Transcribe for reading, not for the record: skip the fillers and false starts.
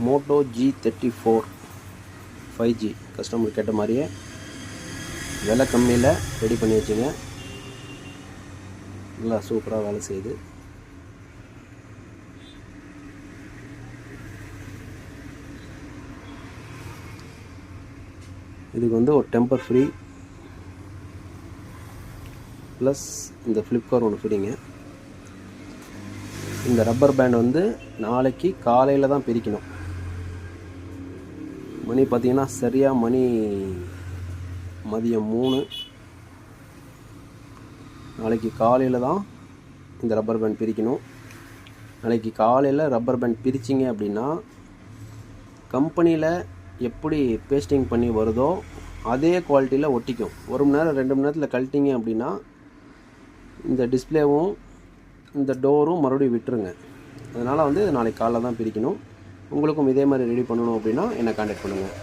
Moto G34 5G customer கேட்ட மாதிரியே விலை கம்மியில் ரெடி பண்ணி வச்சுங்க. நல்லா சூப்பராக வேலை செய்யுது. இதுக்கு வந்து ஒரு டெம்பர் ஃப்ரீ ப்ளஸ் இந்த ஃப்ளிப்கார்ட் ஒன்று ஃப்ரீங்க. இந்த ரப்பர் பேண்ட் வந்து நாளைக்கு காலையில் தான் பிரிக்கணும். மணி பார்த்திங்கன்னா சரியாக மதியம் 3. நாளைக்கு காலையில் தான் இந்த ரப்பர் பேண்ட் பிரிக்கணும். நாளைக்கு காலையில் ரப்பர் பேண்ட் பிரிச்சிங்க அப்படின்னா கம்பெனியில் எப்படி பேஸ்டிங் பண்ணி வருதோ அதே குவாலிட்டியில் ஒட்டிக்கும். 1 மணி நேரம் 2 மணி நேரத்தில் கழட்டிங்க அப்படின்னா இந்த டிஸ்பிளேவும் இந்த டோரும் மறுபடியும் விட்டுருங்க. அதனால் வந்து நாளைக்கு காலைல தான் பிரிக்கணும். உங்களுக்கும் இதே மாதிரி ரெடி பண்ணணும் அப்படின்னா என்னை கான்டாக்ட் பண்ணுங்கள்.